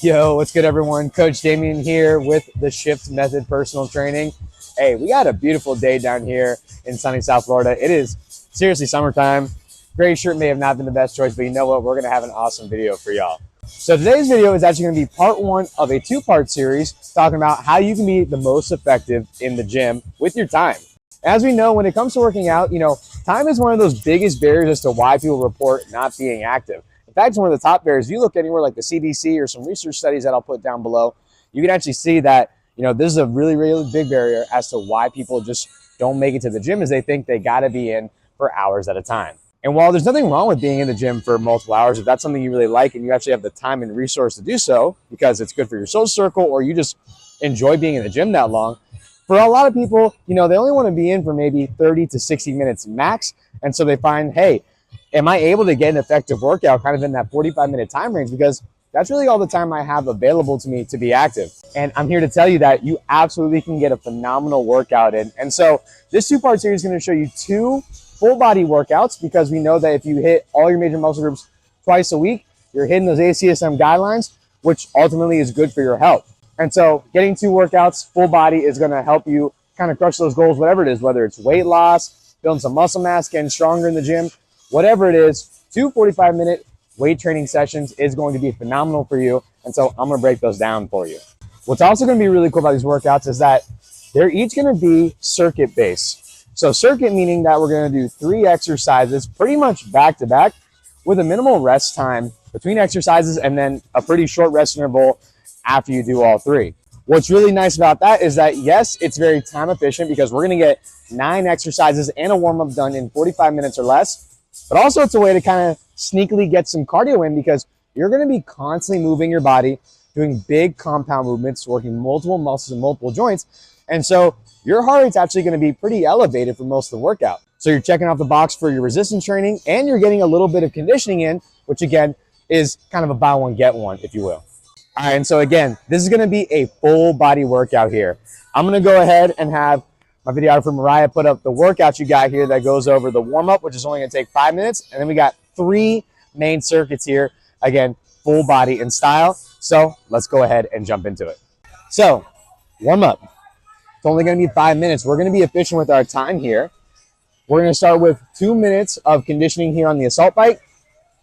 Yo, what's good, everyone? Coach Damien here with the Shift Method Personal Training. Hey, we got a beautiful day down here in sunny South Florida. It is seriously summertime. Gray shirt may have not been the best choice, but you know what? We're going to have an awesome video for y'all. So today's video is actually going to be part one of a two-part series talking about how you can be the most effective in the gym with your time. As we know, when it comes to working out, time is one of those biggest barriers as to why people report not being active. In fact, it's one of the top barriers. If you look anywhere like the CDC or some research studies that I'll put down below, you can actually see that, this is a really, really big barrier as to why people just don't make it to the gym, is they think they got to be in for hours at a time. And while there's nothing wrong with being in the gym for multiple hours, if that's something you really like and you actually have the time and resource to do so because it's good for your social circle or you just enjoy being in the gym that long, for a lot of people, they only want to be in for maybe 30 to 60 minutes max. And so they find, hey, am I able to get an effective workout kind of in that 45-minute time range? Because that's really all the time I have available to me to be active. And I'm here to tell you that you absolutely can get a phenomenal workout in. And so this two-part series is going to show you two full body workouts, because we know that if you hit all your major muscle groups twice a week, you're hitting those ACSM guidelines, which ultimately is good for your health. And so getting two workouts full body is going to help you kind of crush those goals, whatever it is, whether it's weight loss, building some muscle mass, getting stronger in the gym, whatever it is. 2 45-minute weight training sessions is going to be phenomenal for you. And so I'm going to break those down for you. What's also going to be really cool about these workouts is that they're each going to be circuit based. So circuit meaning that we're going to do 3 exercises pretty much back to back with a minimal rest time between exercises and then a pretty short rest interval after you do all 3. What's really nice about that is that, yes, it's very time efficient because we're going to get 9 exercises and a warm-up done in 45 minutes or less. But also it's a way to kind of sneakily get some cardio in, because you're going to be constantly moving your body, doing big compound movements, working multiple muscles and multiple joints. And so your heart rate's actually going to be pretty elevated for most of the workout. So you're checking off the box for your resistance training, and you're getting a little bit of conditioning in, which again is kind of a buy one, get one, if you will. All right, and so again, this is going to be a full body workout here. I'm going to go ahead and have my videographer Mariah put up the workout you got here that goes over the warm-up, which is only going to take 5 minutes. And then we got 3 main circuits here. Again, full body in style. So let's go ahead and jump into it. So warm up. It's only going to be 5 minutes. We're going to be efficient with our time here. We're going to start with 2 minutes of conditioning here on the assault bike.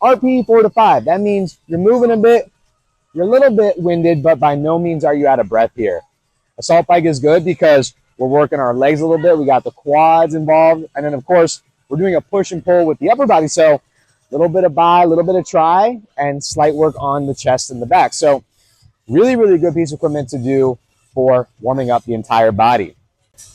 RPE 4 to 5. That means you're moving a bit. You're a little bit winded, but by no means are you out of breath here. Assault bike is good because we're working our legs a little bit. We got the quads involved. And then, of course, we're doing a push and pull with the upper body. So a little bit of bi, a little bit of tri, and slight work on the chest and the back. So really, really good piece of equipment to do for warming up the entire body.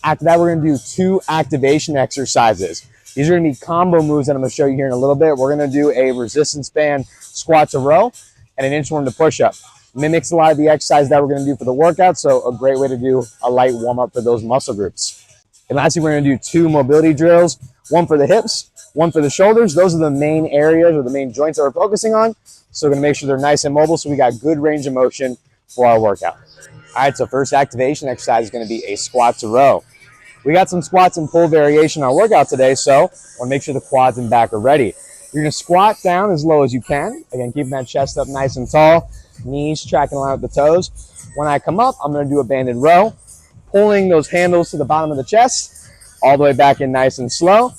After that, we're going to do 2 activation exercises. These are going to be combo moves that I'm going to show you here in a little bit. We're going to do a resistance band squat to row and an inchworm to push up. Mimics a lot of the exercise that we're going to do for the workout, so a great way to do a light warm-up for those muscle groups. And lastly, we're going to do 2 mobility drills, one for the hips, one for the shoulders. Those are the main areas or the main joints that we're focusing on. So we're going to make sure they're nice and mobile so we got good range of motion for our workout. All right, so first activation exercise is going to be a squat to row. We got some squats and pull variation on our workout today, so I want to make sure the quads and back are ready. You're going to squat down as low as you can. Again, keeping that chest up nice and tall, knees tracking along with the toes. When I come up, I'm going to do a banded row, pulling those handles to the bottom of the chest, all the way back in nice and slow,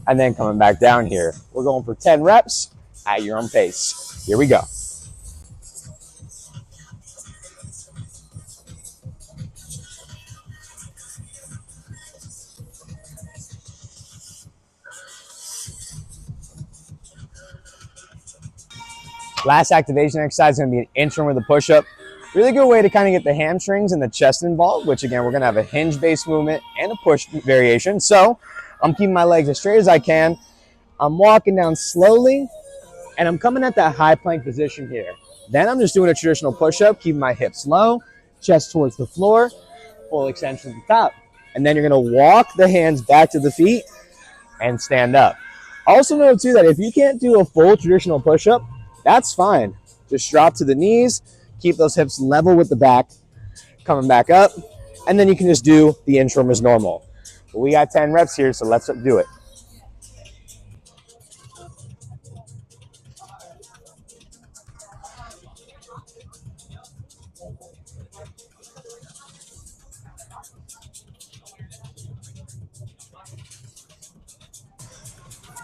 and then coming back down here. We're going for 10 reps at your own pace. Here we go. Last activation exercise is going to be an inchworm with a push-up. Really good way to kind of get the hamstrings and the chest involved, which again, we're going to have a hinge-based movement and a push variation. So I'm keeping my legs as straight as I can. I'm walking down slowly, and I'm coming at that high plank position here. Then I'm just doing a traditional push-up, keeping my hips low, chest towards the floor, full extension to the top. And then you're going to walk the hands back to the feet and stand up. Also note too that if you can't do a full traditional push-up, that's fine. Just drop to the knees, keep those hips level with the back, coming back up, and then you can just do the inchworm as normal. But we got 10 reps here, so let's do it.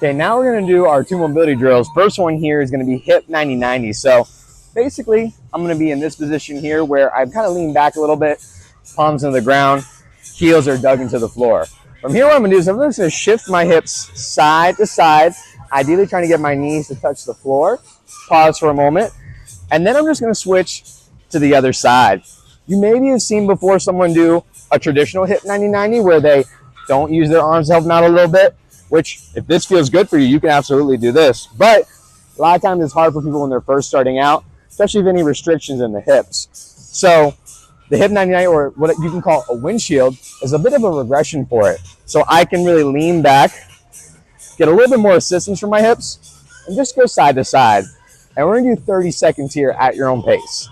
Okay, now we're gonna do our two mobility drills. First one here is gonna be hip 90-90. So basically, I'm gonna be in this position here where I've kind of leaned back a little bit, palms into the ground, heels are dug into the floor. From here, what I'm gonna do is I'm just gonna shift my hips side to side, ideally trying to get my knees to touch the floor. Pause for a moment, and then I'm just gonna switch to the other side. You maybe have seen before someone do a traditional hip 90-90 where they don't use their arms to help them out a little bit, which if this feels good for you, you can absolutely do this. But a lot of times it's hard for people when they're first starting out, especially if any restrictions in the hips. So the hip 90-90, or what you can call a windshield, is a bit of a regression for it. So I can really lean back, get a little bit more assistance from my hips, and just go side to side. And we're gonna do 30 seconds here at your own pace.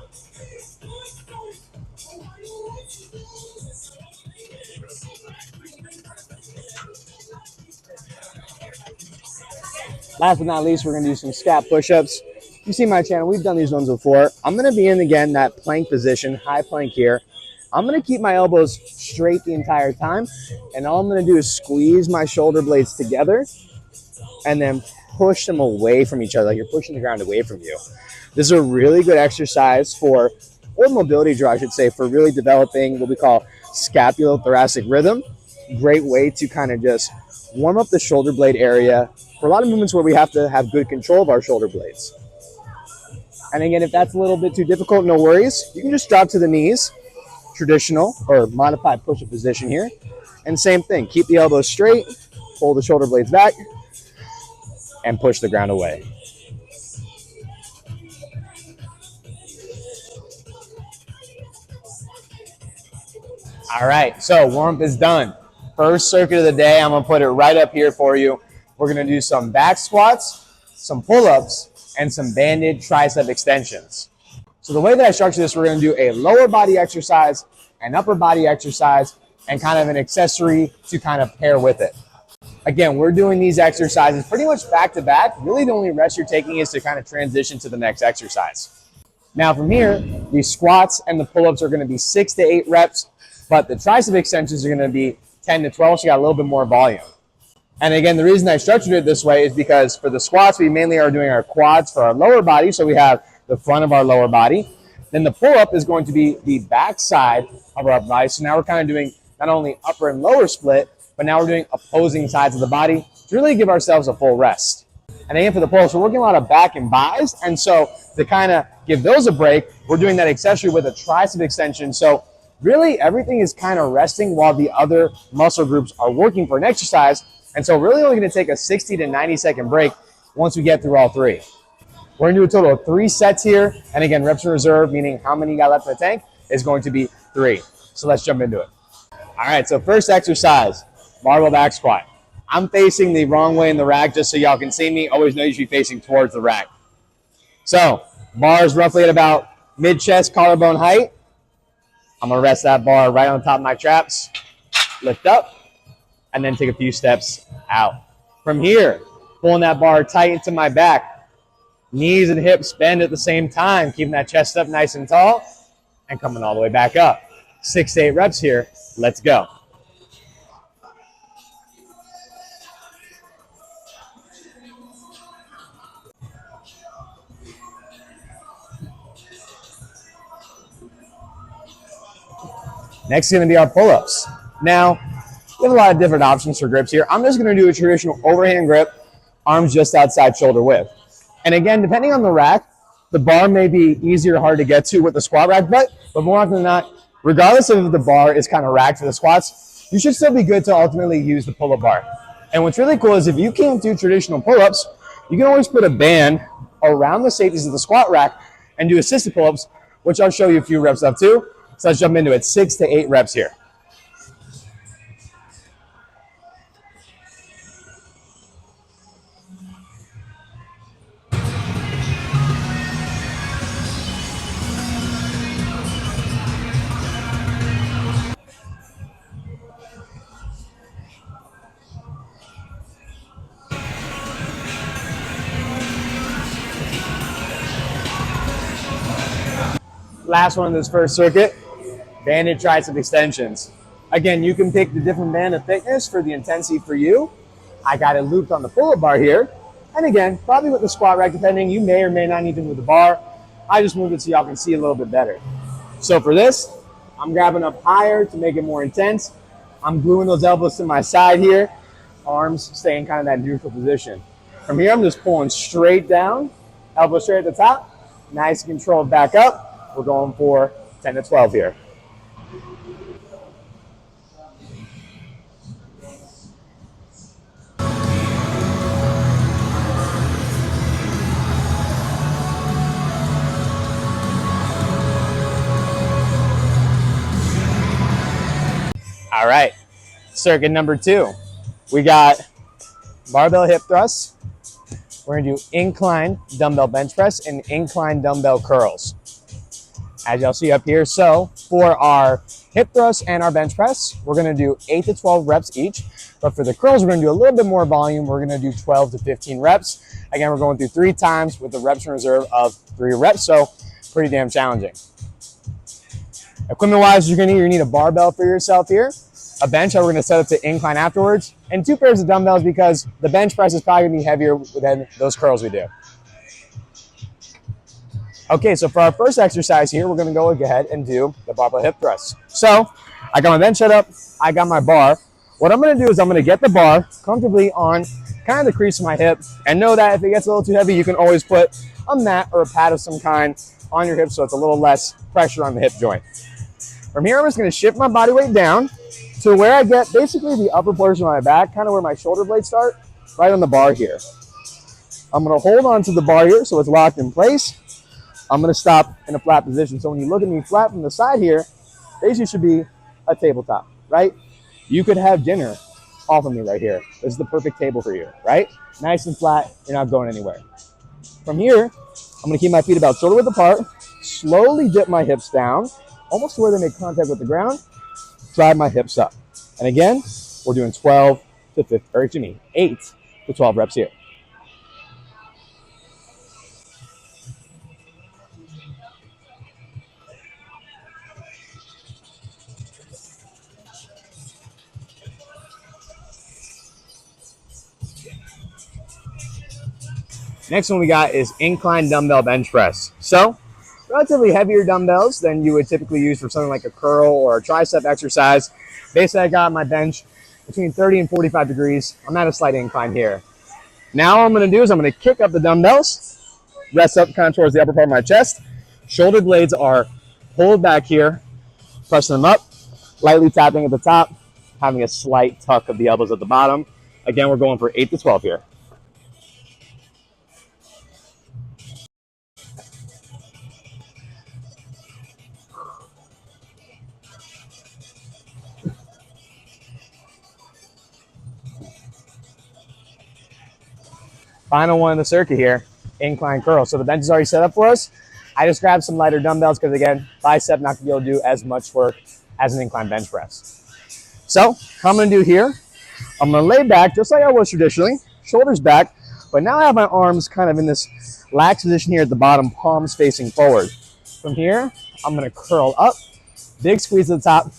Last but not least, we're gonna do some scat push-ups. You see my channel, we've done these ones before. I'm gonna be in, again, that plank position, high plank here. I'm gonna keep my elbows straight the entire time, and all I'm gonna do is squeeze my shoulder blades together and then push them away from each other, like you're pushing the ground away from you. This is a really good exercise for, or mobility drill, I should say, for really developing what we call scapulothoracic rhythm. Great way to kind of just warm up the shoulder blade area for a lot of movements where we have to have good control of our shoulder blades. And again, if that's a little bit too difficult, no worries. You can just drop to the knees, traditional or modified push-up position here. And same thing, keep the elbows straight, pull the shoulder blades back, and push the ground away. All right, so warm-up is done. First circuit of the day, I'm gonna put it right up here for you. We're gonna do some back squats, some pull-ups, and some banded tricep extensions. So the way that I structure this, we're gonna do a lower body exercise, an upper body exercise, and kind of an accessory to kind of pair with it. Again, we're doing these exercises pretty much back to back. Really the only rest you're taking is to kind of transition to the next exercise. Now from here, the squats and the pull-ups are gonna be 6 to 8 reps, but the tricep extensions are gonna be 10 to 12, so you got a little bit more volume. And again, the reason I structured it this way is because for the squats, we mainly are doing our quads for our lower body, so we have the front of our lower body. Then the pull-up is going to be the back side of our upper body. So now we're kind of doing not only upper and lower split, but now we're doing opposing sides of the body to really give ourselves a full rest. And again, for the pull-ups, we're working a lot of back and bis. And so to kind of give those a break, we're doing that accessory with a tricep extension. So really everything is kind of resting while the other muscle groups are working for an exercise. And so really only going to take a 60 to 90 second break once we get through all three. We're going to do a total of 3 sets here. And again, reps in reserve, meaning how many you got left in the tank, is going to be 3. So let's jump into it. All right, so first exercise, barbell back squat. I'm facing the wrong way in the rack just so y'all can see me. Always know you should be facing towards the rack. So bar is roughly at about mid-chest, collarbone height. I'm going to rest that bar right on top of my traps, lift up, and then take a few steps out. From here, pulling that bar tight into my back, knees and hips bend at the same time, keeping that chest up nice and tall, and coming all the way back up. 6 to 8 reps here. Let's go. Next is going to be our pull-ups. Now, we have a lot of different options for grips here. I'm just going to do a traditional overhand grip, arms just outside shoulder width. And again, depending on the rack, the bar may be easier or hard to get to with the squat rack, but more often than not, regardless of if the bar is kind of racked for the squats, you should still be good to ultimately use the pull-up bar. And what's really cool is if you can't do traditional pull-ups, you can always put a band around the safeties of the squat rack and do assisted pull-ups, which I'll show you a few reps of too. So let's jump into it. 6 to 8 reps here. Last one in this first circuit, banded tricep extensions. Again, you can pick the different band of thickness for the intensity for you. I got it looped on the pull-up bar here. And again, probably with the squat rack, depending, you may or may not need to move the bar. I just moved it so y'all can see a little bit better. So for this, I'm grabbing up higher to make it more intense. I'm gluing those elbows to my side here. Arms staying kind of that neutral position. From here, I'm just pulling straight down, elbow straight at the top. Nice and controlled back up. We're going for 10 to 12 here. All right, circuit number 2. We got barbell hip thrusts. We're gonna do incline dumbbell bench press and incline dumbbell curls. As y'all see up here, so for our hip thrust and our bench press, we're gonna do 8 to 12 reps each. But for the curls, we're gonna do a little bit more volume. We're gonna do 12 to 15 reps. Again, we're going through 3 times with a reps in reserve of 3 reps, so pretty damn challenging. Equipment-wise, you're gonna need a barbell for yourself here, a bench that we're gonna set up to incline afterwards, and 2 pairs of dumbbells because the bench press is probably gonna be heavier than those curls we do. Okay, so for our first exercise here, we're gonna go ahead and do the barbell hip thrust. So I got my bench set up, I got my bar. What I'm gonna do is I'm gonna get the bar comfortably on kind of the crease of my hip, and know that if it gets a little too heavy, you can always put a mat or a pad of some kind on your hip so it's a little less pressure on the hip joint. From here, I'm just gonna shift my body weight down to where I get basically the upper portion of my back, kind of where my shoulder blades start, right on the bar here. I'm gonna hold on to the bar here so it's locked in place. I'm gonna stop in a flat position. So when you look at me flat from the side here, basically should be a tabletop, right? You could have dinner off of me right here. This is the perfect table for you, right? Nice and flat, you're not going anywhere. From here, I'm gonna keep my feet about shoulder width apart, slowly dip my hips down, almost to where they make contact with the ground, drive my hips up. And again, we're doing 8 to 12 reps here. Next one we got is incline dumbbell bench press. So relatively heavier dumbbells than you would typically use for something like a curl or a tricep exercise. Basically, I got my bench between 30 and 45 degrees. I'm at a slight incline here. Now what I'm gonna do is I'm gonna kick up the dumbbells, rest up kind of towards the upper part of my chest. Shoulder blades are pulled back here, pressing them up, lightly tapping at the top, having a slight tuck of the elbows at the bottom. Again, we're going for 8 to 12 here. Final one in the circuit here, incline curl. So the bench is already set up for us. I just grabbed some lighter dumbbells because again, bicep not gonna be able to do as much work as an incline bench press. So how I'm gonna do here, I'm gonna lay back just like I was traditionally, shoulders back, but now I have my arms kind of in this lax position here at the bottom, palms facing forward. From here, I'm gonna curl up, big squeeze at the top,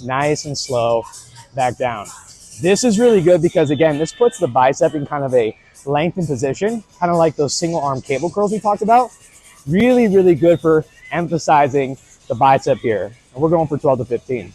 nice and slow, back down. This is really good because again, this puts the bicep in kind of a lengthened position, kind of like those single arm cable curls we talked about. Really, really good for emphasizing the bicep here. And we're going for 12 to 15.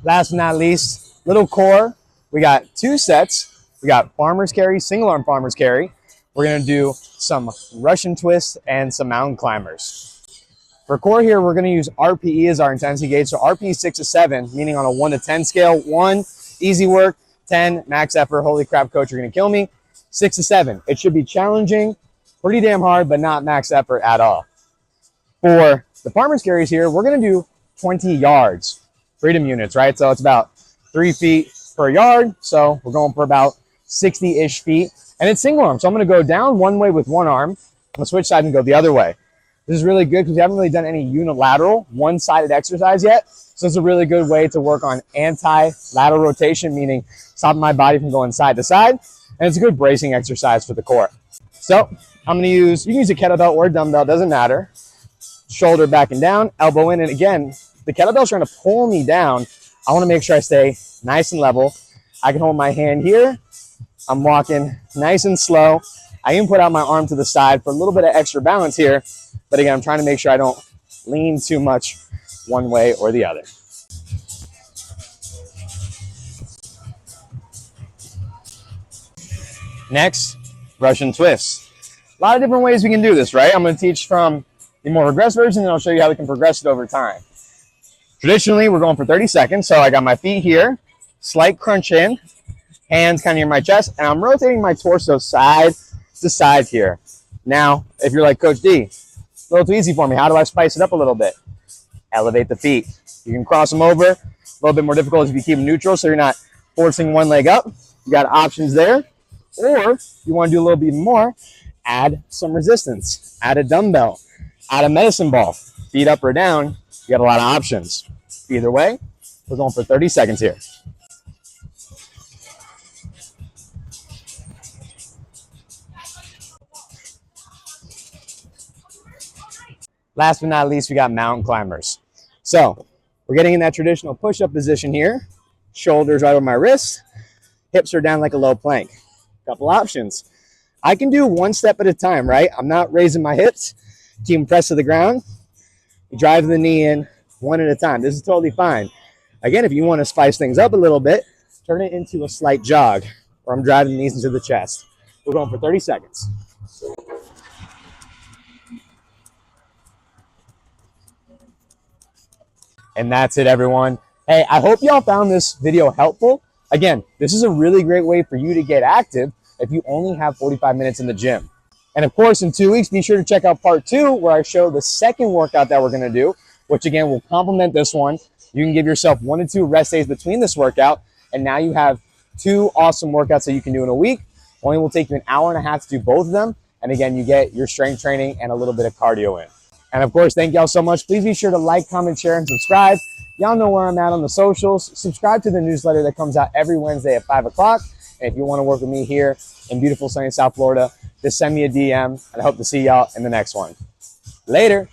Last but not least, little core. We got 2 sets. We got farmer's carry, single arm farmer's carry. We're gonna do some Russian twists and some mountain climbers. For core here, we're gonna use RPE as our intensity gauge. So RPE 6 to 7, meaning on a 1 to 10 scale. 1, easy work. 10, max effort. Holy crap, coach, you're gonna kill me. 6 to 7, it should be challenging, pretty damn hard, but not max effort at all. For the farmer's carries here, we're gonna do 20 yards, freedom units, right? So it's about 3 feet per yard. So we're going for about 60-ish feet. And it's single arm. So I'm going to go down one way with one arm. I'm going to switch side and go the other way. This is really good because we haven't really done any unilateral one-sided exercise yet. So it's a really good way to work on anti-lateral rotation, meaning stopping my body from going side to side. And it's a good bracing exercise for the core. So I'm gonna you can use a kettlebell or a dumbbell, doesn't matter. Shoulder back and down, elbow in, and again, the kettlebell's trying to pull me down. I wanna make sure I stay nice and level. I can hold my hand here. I'm walking nice and slow. I even put out my arm to the side for a little bit of extra balance here. But again, I'm trying to make sure I don't lean too much one way or the other. Next, Russian twists. A lot of different ways we can do this, right? I'm going to teach from the more regressed version, and I'll show you how we can progress it over time. Traditionally, we're going for 30 seconds. So I got my feet here, slight crunch in, hands kind of near my chest, and I'm rotating my torso side to side here. Now, if you're like Coach D, it's a little too easy for me. How do I spice it up a little bit? Elevate the feet. You can cross them over. A little bit more difficult if you keep them neutral, so you're not forcing one leg up. You got options there. Or if you want to do a little bit more, add some resistance. Add a dumbbell. Add a medicine ball. Feet up or down. You got a lot of options. Either way, we're going for 30 seconds here. Last but not least, we got mountain climbers. So we're getting in that traditional push-up position here. Shoulders right over my wrists. Hips are down like a low plank. Couple options. I can do one step at a time, right? I'm not raising my hips. Keep them pressed to the ground. You drive the knee in one at a time. This is totally fine. Again, if you want to spice things up a little bit, turn it into a slight jog where I'm driving the knees into the chest. We're going for 30 seconds. And that's it, everyone. Hey, I hope y'all found this video helpful. Again, this is a really great way for you to get active if you only have 45 minutes in the gym. And of course, in 2 weeks, be sure to check out part 2 where I show the second workout that we're gonna do, which again will complement this one. You can give yourself 1 to 2 rest days between this workout, and now you have 2 awesome workouts that you can do in a week. Only will take you an hour and a half to do both of them. And again, you get your strength training and a little bit of cardio in. And of course, thank y'all so much. Please be sure to like, comment, share, and subscribe. Y'all know where I'm at on the socials. Subscribe to the newsletter that comes out every Wednesday at 5 o'clock. And if you want to work with me here in beautiful sunny South Florida, just send me a DM, and I hope to see y'all in the next one. Later.